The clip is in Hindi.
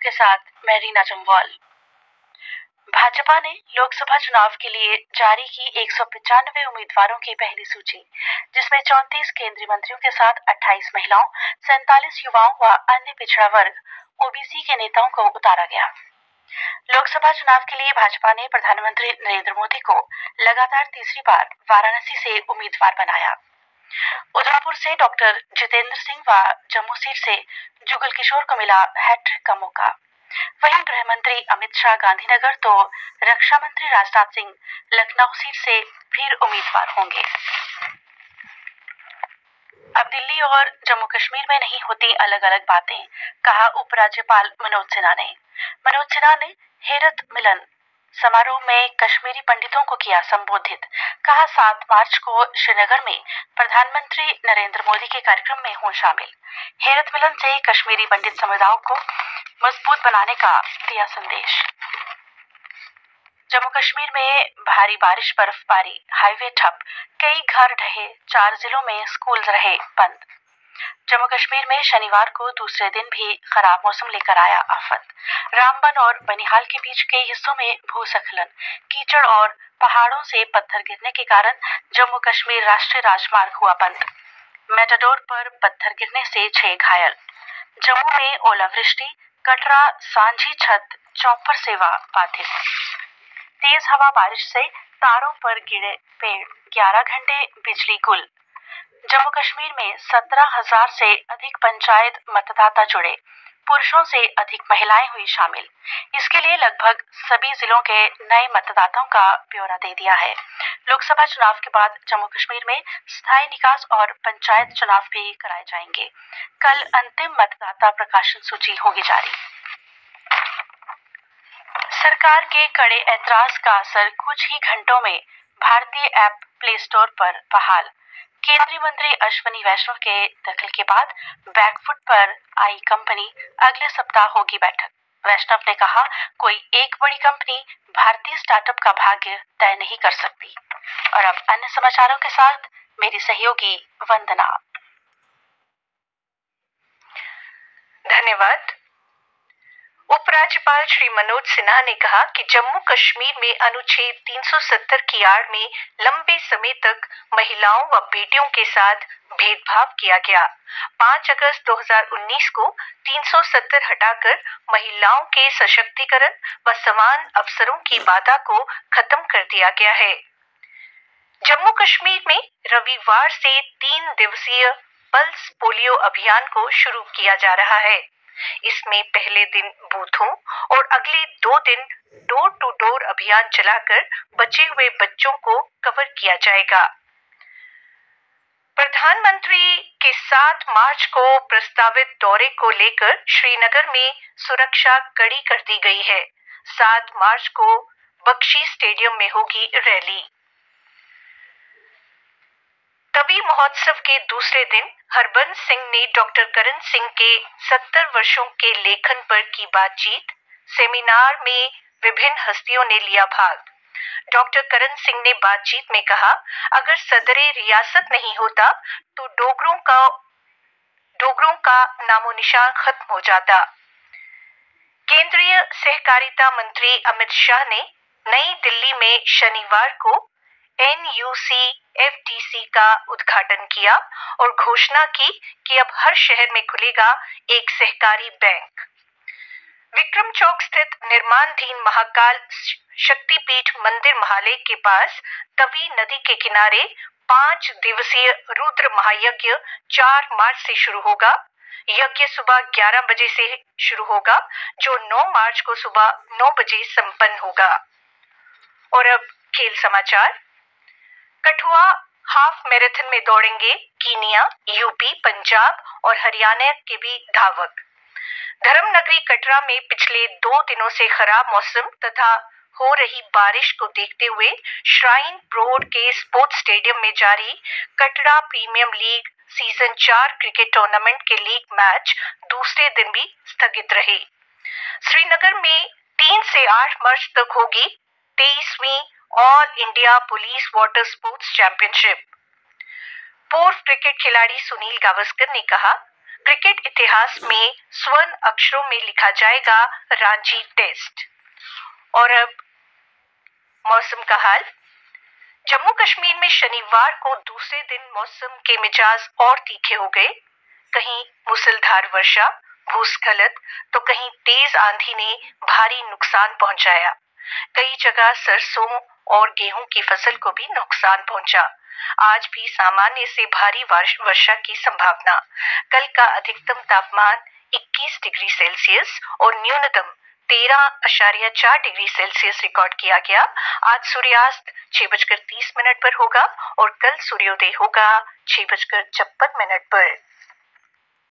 के साथ मैं रीना जम्वाल। भाजपा ने लोकसभा चुनाव के लिए जारी की 195 उम्मीदवारों की पहली सूची, जिसमें 34 केंद्रीय मंत्रियों के साथ 28 महिलाओं, 47 युवाओं व अन्य पिछड़ा वर्ग ओबीसी के नेताओं को उतारा गया। लोकसभा चुनाव के लिए भाजपा ने प्रधानमंत्री नरेंद्र मोदी को लगातार तीसरी बार वाराणसी से उम्मीदवार बनाया। उधमपुर से डॉक्टर जितेंद्र सिंह व जम्मू सीट से जुगल किशोर को मिला हैट्रिक का मौका। वहीं गृह मंत्री अमित शाह गांधीनगर तो रक्षा मंत्री राजनाथ सिंह लखनऊ सीट से फिर उम्मीदवार होंगे। अब दिल्ली और जम्मू कश्मीर में नहीं होती अलग अलग बातें, कहा उपराज्यपाल मनोज सिन्हा ने। मनोज सिन्हा ने हेरत मिलन समारोह में कश्मीरी पंडितों को किया संबोधित। कहा 7 मार्च को श्रीनगर में प्रधानमंत्री नरेंद्र मोदी के कार्यक्रम में हों शामिल। हेरत मिलन से कश्मीरी पंडित समुदाय को मजबूत बनाने का दिया संदेश। जम्मू कश्मीर में भारी बारिश, बर्फबारी, हाईवे ठप, कई घर ढहे, 4 जिलों में स्कूल रहे बंद। जम्मू कश्मीर में शनिवार को दूसरे दिन भी खराब मौसम लेकर आया आफत। रामबन और बनिहाल के बीच कई हिस्सों में भूस्खलन, कीचड़ और पहाड़ों से पत्थर गिरने के कारण जम्मू कश्मीर राष्ट्रीय राजमार्ग हुआ बंद। मेटाडोर पर पत्थर गिरने से 6 घायल। जम्मू में ओलावृष्टि, कटरा सांझी छत चौपर सेवा बाधित। तेज हवा बारिश से तारों पर गिरे पेड़, 11 घंटे बिजली गुल। जम्मू कश्मीर में 17,000 से अधिक पंचायत मतदाता जुड़े, पुरुषों से अधिक महिलाएं हुई शामिल। इसके लिए लगभग सभी जिलों के नए मतदाताओं का ब्यौरा दे दिया है। लोकसभा चुनाव के बाद जम्मू कश्मीर में स्थायी निकास और पंचायत चुनाव भी कराए जाएंगे। कल अंतिम मतदाता प्रकाशन सूची होगी जारी। सरकार के कड़े ऐतराज का असर कुछ ही घंटों में भारतीय ऐप प्ले स्टोर पर बहाल। केंद्रीय मंत्री अश्विनी वैष्णव के दखल के बाद बैकफुट पर आई कंपनी, अगले सप्ताह होगी बैठक। वैष्णव ने कहा, कोई एक बड़ी कंपनी भारतीय स्टार्टअप का भाग्य तय नहीं कर सकती। और अब अन्य समाचारों के साथ मेरी सहयोगी वंदना। धन्यवाद। उपराज्यपाल श्री मनोज सिन्हा ने कहा कि जम्मू कश्मीर में अनुच्छेद 370 की आड़ में लंबे समय तक महिलाओं व बेटियों के साथ भेदभाव किया गया। 5 अगस्त 2019 को 370 हटाकर महिलाओं के सशक्तिकरण व समान अवसरों की बाधा को खत्म कर दिया गया है। जम्मू कश्मीर में रविवार से 3 दिवसीय पल्स पोलियो अभियान को शुरू किया जा रहा है। इसमें पहले दिन बूथों और अगले 2 दिन डोर टू डोर अभियान चलाकर बचे हुए बच्चों को कवर किया जाएगा। प्रधानमंत्री के 7 मार्च को प्रस्तावित दौरे को लेकर श्रीनगर में सुरक्षा कड़ी कर दी गई है। 7 मार्च को बख्शी स्टेडियम में होगी रैली। तवी महोत्सव के दूसरे दिन हरबंस सिंह ने डॉक्टर करण सिंह के 70 वर्षों के लेखन पर की बातचीत। सेमिनार में विभिन्न हस्तियों ने लिया भाग। डॉक्टर करण सिंह ने बातचीत में कहा, अगर सदरे रियासत नहीं होता तो डोगरों का नामो निशान खत्म हो जाता। केंद्रीय सहकारिता मंत्री अमित शाह ने नई दिल्ली में शनिवार को NUCFTC का उद्घाटन किया और घोषणा की कि अब हर शहर में खुलेगा एक सहकारी बैंक। विक्रम चौक स्थित निर्माणाधीन महाकाल शक्तिपीठ मंदिर महालय के पास तवी नदी के किनारे 5 दिवसीय रुद्र महायज्ञ 4 मार्च से शुरू होगा। यज्ञ सुबह 11 बजे से शुरू होगा, जो 9 मार्च को सुबह 9 बजे संपन्न होगा। और अब खेल समाचार। कठुआ हाफ मैराथन में दौड़ेंगे कीनिया, यूपी, पंजाब और हरियाणा के भी धावक। धर्मनगरी कटरा में पिछले 2 दिनों से खराब मौसम तथा हो रही बारिश को देखते हुए श्राइन बोर्ड के स्पोर्ट्स स्टेडियम में जारी Katra premium league season 4 cricket tournament के लीग मैच दूसरे दिन भी स्थगित रहे। श्रीनगर में 3 से 8 मार्च तक होगी 23वीं all India police water sports championship. पूर्व क्रिकेट खिलाड़ी सुनील गावस्कर ने कहा, क्रिकेट इतिहास में स्वर्ण अक्षरों में लिखा जाएगा रांची टेस्ट। और अब मौसम का हाल। जम्मू कश्मीर में शनिवार को दूसरे दिन मौसम के मिजाज और तीखे हो गए। कहीं मूसलाधार वर्षा, भूस्खलन तो कहीं तेज आंधी ने भारी नुकसान पहुंचाया। कई जगह सरसों और गेहूं की फसल को भी नुकसान पहुंचा। आज भी सामान्य से भारी वर्षा की संभावना। कल का अधिकतम तापमान 21 डिग्री सेल्सियस और न्यूनतम 13.4 डिग्री सेल्सियस रिकॉर्ड किया गया। आज सूर्यास्त 6:30 पर होगा और कल सूर्योदय होगा 6:56 पर।